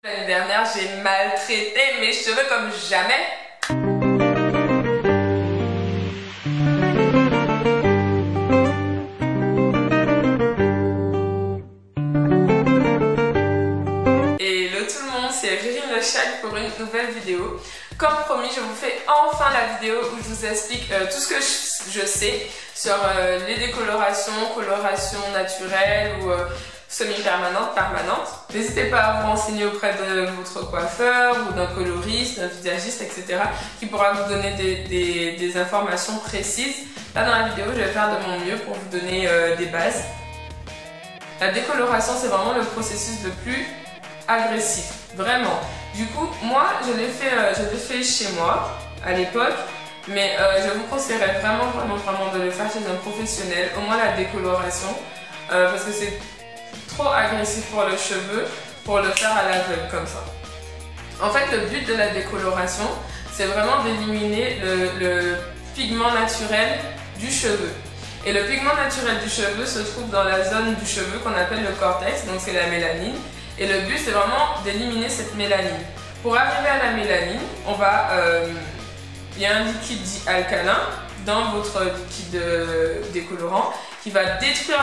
L'année dernière, j'ai maltraité mes cheveux comme jamais. Hello tout le monde, c'est Riri Le Chat pour une nouvelle vidéo. Comme promis, je vous fais enfin la vidéo où je vous explique tout ce que je sais sur les décolorations, colorations naturelles ou semi-permanentes, permanentes. N'hésitez pas à vous renseigner auprès de votre coiffeur ou d'un coloriste, d'un visagiste, etc. qui pourra vous donner des informations précises. Là dans la vidéo, je vais faire de mon mieux pour vous donner des bases. La décoloration, c'est vraiment le processus le plus agressif, vraiment. Du coup, moi, je l'ai fait chez moi à l'époque, mais je vous conseillerais vraiment de le faire chez un professionnel, au moins la décoloration, parce que c'est trop agressif pour le cheveu, pour le faire à l'aveugle comme ça. En fait, le but de la décoloration, c'est vraiment d'éliminer le pigment naturel du cheveu. Et le pigment naturel du cheveu se trouve dans la zone du cheveu qu'on appelle le cortex, donc c'est la mélanine. Et le but, c'est vraiment d'éliminer cette mélanine. Pour arriver à la mélanine, il y a un liquide dit alcalin dans votre liquide décolorant qui va détruire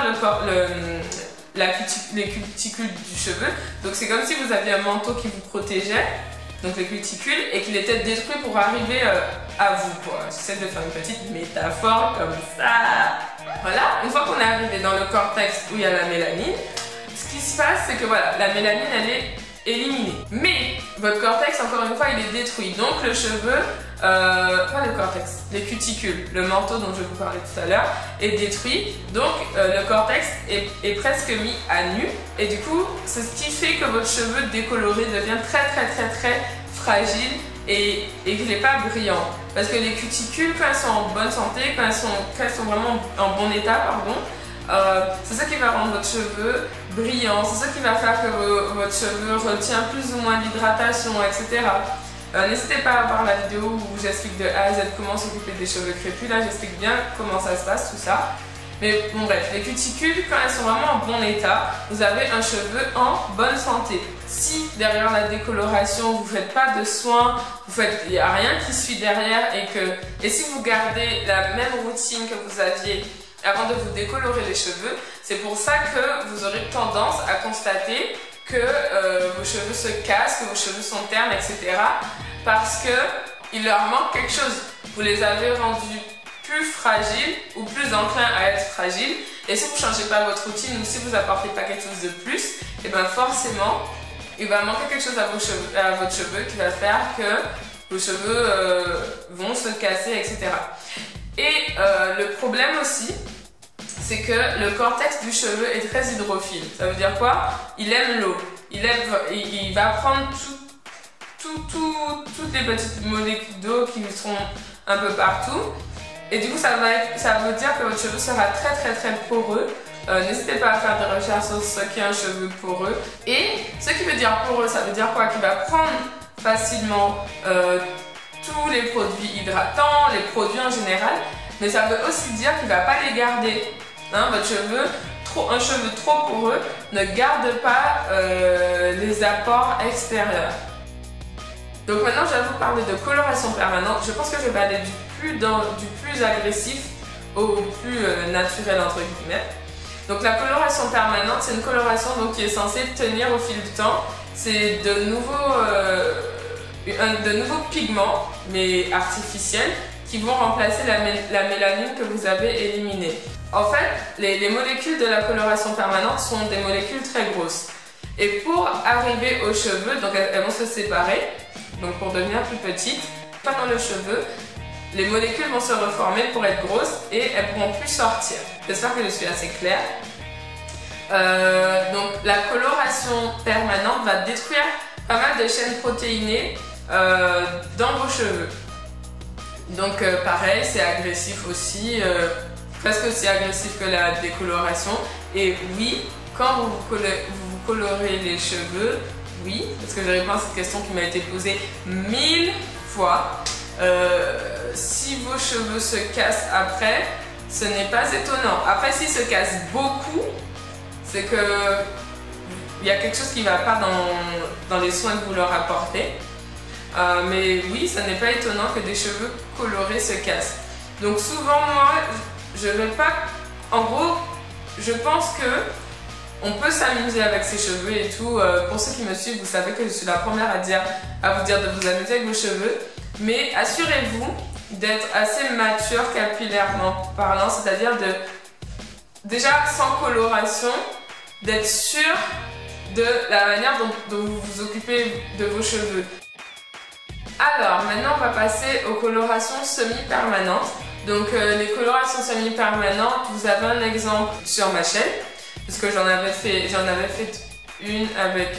les cuticules du cheveu. Donc c'est comme si vous aviez un manteau qui vous protégeait, donc les cuticules, et qu'il était détruit pour arriver à vous. J'essaie de faire une petite métaphore comme ça. Voilà, une fois qu'on est arrivé dans le cortex où il y a la mélanine, ce qui se passe, c'est que voilà, la mélanine, elle est éliminée. Mais votre cortex, encore une fois, il est détruit. Donc le cheveu, pas le cortex, les cuticules, le manteau dont je vous parlais tout à l'heure, est détruit. Donc le cortex est presque mis à nu. Et du coup, c'est ce qui fait que votre cheveu décoloré devient très fragile et qu'il n'est pas brillant. Parce que les cuticules, quand elles sont en bonne santé, quand elles sont vraiment en bon état, pardon, c'est ça qui va rendre votre cheveu brillant, c'est ça qui va faire que votre cheveu retient plus ou moins l'hydratation, etc. N'hésitez pas à voir la vidéo où j'explique de A à Z comment s'occuper des cheveux crépus. Là, j'explique bien comment ça se passe, tout ça. Mais bon, bref, les cuticules, quand elles sont vraiment en bon état, vous avez un cheveu en bonne santé. Si derrière la décoloration, vous ne faites pas de soins, il n'y a rien qui suit derrière et si vous gardez la même routine que vous aviez avant de vous décolorer les cheveux, c'est pour ça que vous aurez tendance à constater que vos cheveux se cassent, que vos cheveux sont ternes, etc. Parce qu'il leur manque quelque chose. Vous les avez rendus plus fragiles ou plus enclins à être fragiles. Et si vous ne changez pas votre routine ou si vous n'apportez pas quelque chose de plus, et bien forcément, il va manquer quelque chose à votre cheveu qui va faire que vos cheveux vont se casser, etc. Et le problème aussi, c'est que le cortex du cheveu est très hydrophile. Ça veut dire quoi? Il aime l'eau. Il va prendre toutes les petites molécules d'eau qui seront un peu partout. Et du coup, ça veut dire que votre cheveu sera très poreux. N'hésitez pas à faire des recherches sur ce qu'est un cheveu poreux. Et ce qui veut dire poreux, ça veut dire quoi? Qu'il va prendre facilement tous les produits hydratants, les produits en général, mais ça veut aussi dire qu'il ne va pas les garder. Hein, votre cheveu, un cheveu trop poreux ne garde pas les apports extérieurs. Donc maintenant, je vais vous parler de coloration permanente. Je pense que je vais aller du plus agressif au plus naturel, entre guillemets. Donc la coloration permanente, c'est une coloration donc, qui est censée tenir au fil du temps. C'est de nouveaux pigments, mais artificiels, qui vont remplacer la mélanine que vous avez éliminée. En fait, les molécules de la coloration permanente sont des molécules très grosses. Et pour arriver aux cheveux, donc elles vont se séparer, donc pour devenir plus petites, pendant le cheveu, les molécules vont se reformer pour être grosses et elles ne pourront plus sortir. J'espère que je suis assez claire. Donc la coloration permanente va détruire pas mal de chaînes protéinées dans vos cheveux. Donc pareil, c'est agressif aussi, presque aussi agressif que la décoloration. Et oui, quand vous colorez les cheveux, oui, parce que j'ai répondu à cette question qui m'a été posée 1000 fois. Si vos cheveux se cassent après, ce n'est pas étonnant. Après, s'ils se cassent beaucoup, c'est que il y a quelque chose qui ne va pas dans les soins que vous leur apportez. Mais oui, ça n'est pas étonnant que des cheveux colorés se cassent. Donc souvent, moi, je ne vais pas... En gros, je pense que on peut s'amuser avec ses cheveux et tout. Pour ceux qui me suivent, vous savez que je suis la première à vous dire de vous amuser avec vos cheveux. Mais assurez-vous d'être assez mature capillairement parlant, c'est-à-dire de... Déjà, sans coloration, d'être sûr de la manière dont vous vous occupez de vos cheveux. Alors, maintenant, on va passer aux colorations semi-permanentes. Donc, les colorations semi-permanentes, vous avez un exemple sur ma chaîne, parce que j'en avais fait une avec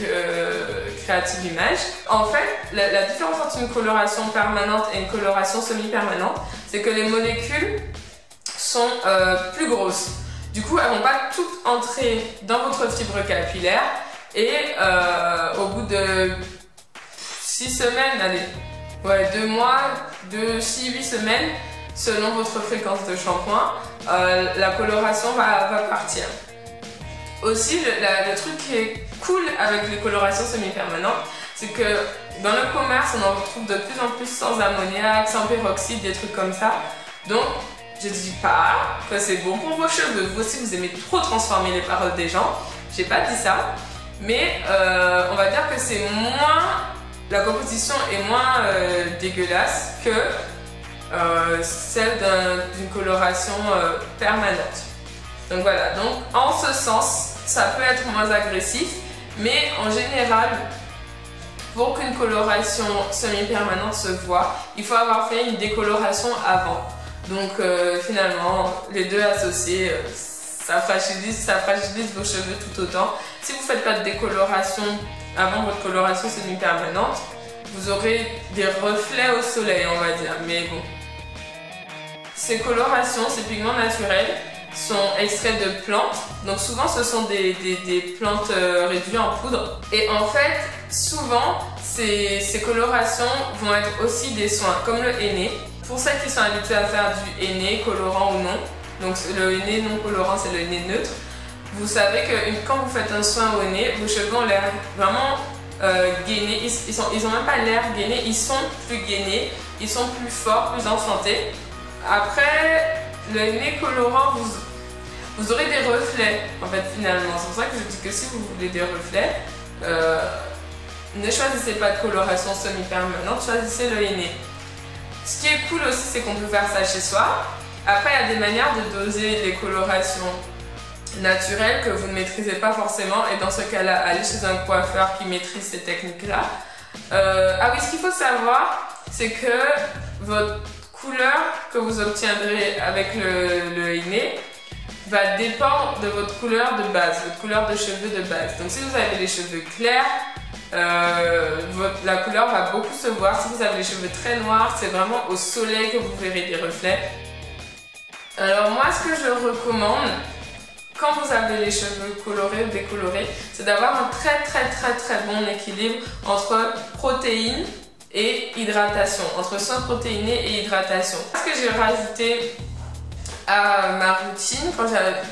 Creative Image. En fait, la différence entre une coloration permanente et une coloration semi-permanente, c'est que les molécules sont plus grosses. Du coup, elles ne vont pas toutes entrer dans votre fibre capillaire et au bout de 6 semaines, allez, ouais, 2 mois, 6-8 semaines, selon votre fréquence de shampoing, la coloration va partir. Aussi, le truc qui est cool avec les colorations semi-permanentes, c'est que dans le commerce, on en retrouve de plus en plus sans ammoniac, sans peroxyde, des trucs comme ça. Donc, je dis pas que c'est bon pour vos cheveux. Vous aussi, vous aimez trop transformer les paroles des gens. J'ai pas dit ça. Mais on va dire que c'est moins... La composition est moins dégueulasse que celle d'une coloration permanente. Donc voilà, donc en ce sens, ça peut être moins agressif, mais en général, pour qu'une coloration semi-permanente se voit, il faut avoir fait une décoloration avant. Donc finalement, les deux associés, ça fragilise vos cheveux tout autant. Si vous ne faites pas de décoloration avant votre coloration semi-permanente, vous aurez des reflets au soleil, on va dire, mais bon. Ces colorations, ces pigments naturels, sont extraits de plantes. Donc souvent ce sont des plantes réduites en poudre. Et en fait, souvent, ces colorations vont être aussi des soins, comme le henné. Pour celles qui sont habituées à faire du henné, colorant ou non, donc le henné non colorant, c'est le henné neutre. Vous savez que quand vous faites un soin au henné, vos cheveux ont l'air vraiment gainés. Ils n'ont même pas l'air gainés, ils sont plus gainés, ils sont plus forts, plus en santé. Après, le henné colorant, vous aurez des reflets, en fait, finalement. C'est pour ça que je dis que si vous voulez des reflets, ne choisissez pas de coloration semi-permanente, choisissez le henné. Ce qui est cool aussi, c'est qu'on peut faire ça chez soi. Après, il y a des manières de doser les colorations naturelles que vous ne maîtrisez pas forcément. Et dans ce cas-là, allez chez un coiffeur qui maîtrise ces techniques-là. Ah oui, ce qu'il faut savoir, c'est que votre couleur que vous obtiendrez avec le henné va dépendre de votre couleur de base, votre couleur de cheveux de base. Donc si vous avez les cheveux clairs, la couleur va beaucoup se voir. Si vous avez les cheveux très noirs, c'est vraiment au soleil que vous verrez des reflets. Alors moi, ce que je recommande quand vous avez les cheveux colorés ou décolorés, c'est d'avoir un très bon équilibre entre protéines et hydratation, entre soins protéinés et hydratation. Ce que j'ai rajouté à ma routine,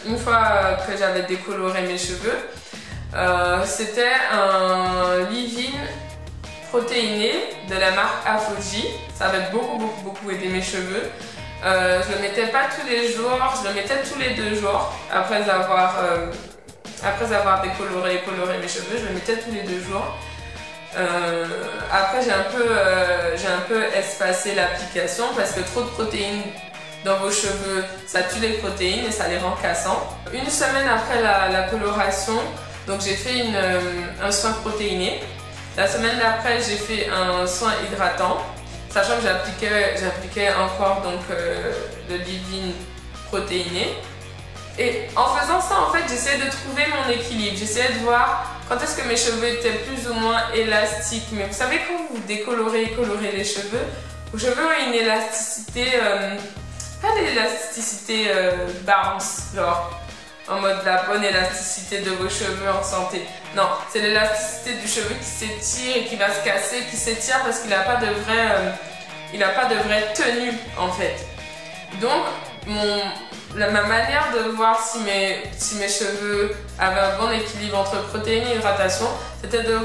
une fois que j'avais décoloré mes cheveux, c'était un leave-in protéiné de la marque Afoji. Ça avait beaucoup aidé mes cheveux. Je le mettais pas tous les jours, je le mettais tous les 2 jours après avoir décoloré et coloré mes cheveux. Je le mettais tous les 2 jours. Après j'ai un peu espacé l'application parce que trop de protéines dans vos cheveux, ça tue les protéines et ça les rend cassants. Une semaine après la coloration, donc j'ai fait un soin protéiné. La semaine d'après, j'ai fait un soin hydratant, sachant que j'appliquais encore donc le leave-in protéiné. Et en faisant ça, en fait, j'essayais de trouver mon équilibre. J'essayais de voir quand est-ce que mes cheveux étaient plus ou moins élastiques. Mais vous savez, quand vous décolorez et colorez les cheveux, vos cheveux ont une élasticité, pas l'élasticité bounce, genre en mode la bonne élasticité de vos cheveux en santé. Non, c'est l'élasticité du cheveu qui s'étire et qui va se casser, qui s'étire parce qu'il n'a pas de vraie tenue en fait. Donc ma manière de voir si mes cheveux avaient un bon équilibre entre protéines et hydratation, c'était de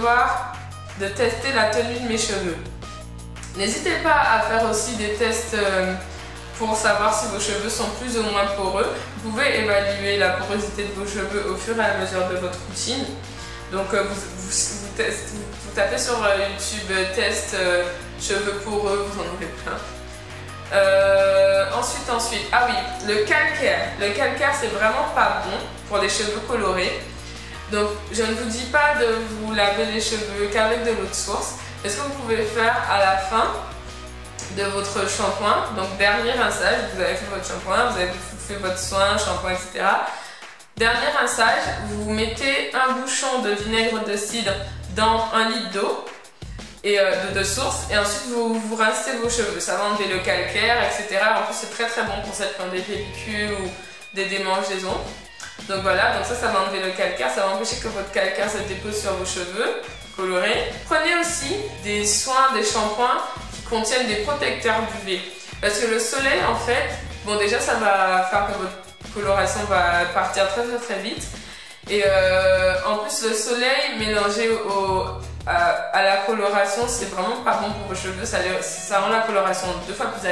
tester la tenue de mes cheveux. N'hésitez pas à faire aussi des tests pour savoir si vos cheveux sont plus ou moins poreux. Vous pouvez évaluer la porosité de vos cheveux au fur et à mesure de votre routine. Donc vous tapez sur YouTube test cheveux poreux, vous en aurez plein. Ensuite, ah oui, le calcaire. Le calcaire, c'est vraiment pas bon pour les cheveux colorés. Donc je ne vous dis pas de vous laver les cheveux qu'avec de l'eau de source. Mais ce que vous pouvez faire à la fin de votre shampoing, donc dernier rinçage, vous avez fait votre shampoing, vous avez fait votre soin, shampoing, etc. Dernier rinçage, vous mettez un bouchon de vinaigre de cidre dans 1 litre d'eau et de source, et ensuite vous rincez vos cheveux. Ça va enlever le calcaire, etc. En plus, c'est très bon pour celles qui ont des pellicules ou des démangeaisons. Donc voilà, donc ça va enlever le calcaire, ça va empêcher que votre calcaire se dépose sur vos cheveux colorés. Prenez aussi des soins, des shampoings qui contiennent des protecteurs UV. Parce que le soleil, en fait, bon déjà ça va faire que votre coloration va partir très vite. Et en plus le soleil mélangé à la coloration, c'est vraiment pas bon pour vos cheveux. Ça rend la coloration 2 fois plus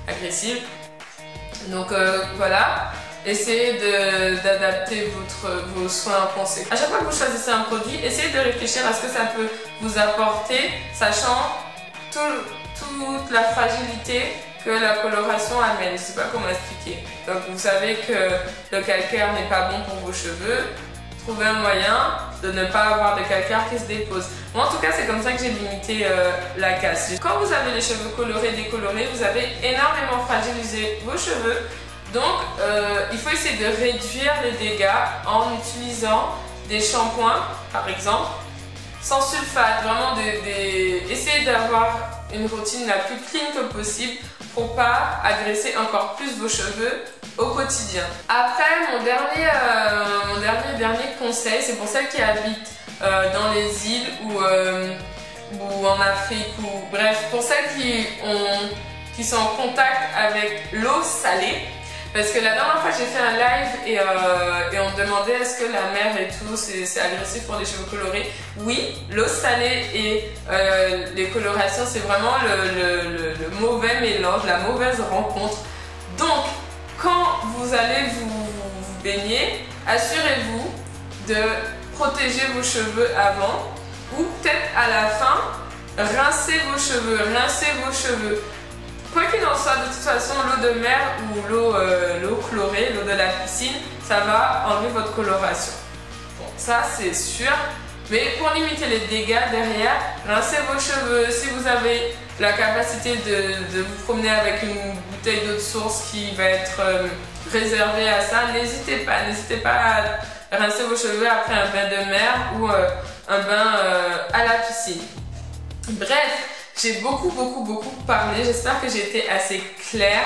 agressive. Donc voilà. Essayez d'adapter vos soins en conséquence. À chaque fois que vous choisissez un produit, essayez de réfléchir à ce que ça peut vous apporter, sachant toute la fragilité que la coloration amène. Je ne sais pas comment expliquer. Donc vous savez que le calcaire n'est pas bon pour vos cheveux. Trouvez un moyen de ne pas avoir de calcaire qui se dépose. Moi en tout cas, c'est comme ça que j'ai limité la casse. Quand vous avez les cheveux colorés, décolorés, vous avez énormément fragilisé vos cheveux. Donc, il faut essayer de réduire les dégâts en utilisant des shampoings, par exemple, sans sulfate. Vraiment, essayer d'avoir une routine la plus clean que possible pour pas agresser encore plus vos cheveux au quotidien. Après, mon dernier conseil, c'est pour celles qui habitent dans les îles ou en Afrique, ou bref, pour celles qui sont en contact avec l'eau salée. Parce que la dernière fois j'ai fait un live et on me demandait est-ce que la mer et tout c'est agressif pour les cheveux colorés. Oui, l'eau salée et les colorations, c'est vraiment le mauvais mélange, la mauvaise rencontre. Donc quand vous allez vous baigner, assurez-vous de protéger vos cheveux avant, ou peut-être à la fin, rincez vos cheveux. Quoi qu'il en soit, de toute façon, l'eau de mer ou l'eau chlorée, l'eau de la piscine, ça va enlever votre coloration. Bon, ça c'est sûr. Mais pour limiter les dégâts derrière, rincez vos cheveux. Si vous avez la capacité de vous promener avec une bouteille d'eau de source qui va être réservée à ça, n'hésitez pas à rincer vos cheveux après un bain de mer ou un bain à la piscine. Bref. J'ai beaucoup parlé, j'espère que j'ai été assez claire.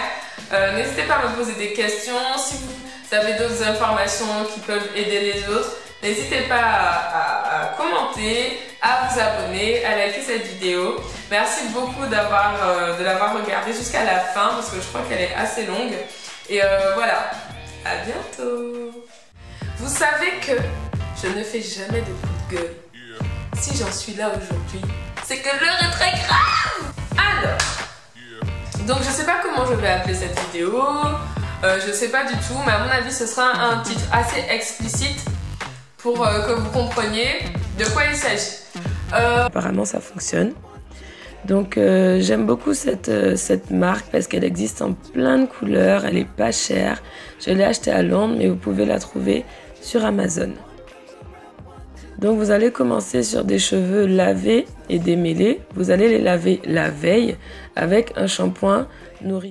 N'hésitez pas à me poser des questions. Si vous avez d'autres informations qui peuvent aider les autres, n'hésitez pas à commenter, à vous abonner, à liker cette vidéo. Merci beaucoup de l'avoir regardée jusqu'à la fin parce que je crois qu'elle est assez longue. Et voilà, à bientôt. Vous savez que je ne fais jamais de coup de gueule. Si j'en suis là aujourd'hui, c'est que l'heure est très grave. Alors, donc je sais pas comment je vais appeler cette vidéo, je sais pas du tout, mais à mon avis ce sera un titre assez explicite pour que vous compreniez de quoi il s'agit. Apparemment ça fonctionne. Donc j'aime beaucoup cette marque parce qu'elle existe en plein de couleurs, elle est pas chère. Je l'ai achetée à Londres, mais vous pouvez la trouver sur Amazon. Donc vous allez commencer sur des cheveux lavés et démêlés. Vous allez les laver la veille avec un shampoing nourri.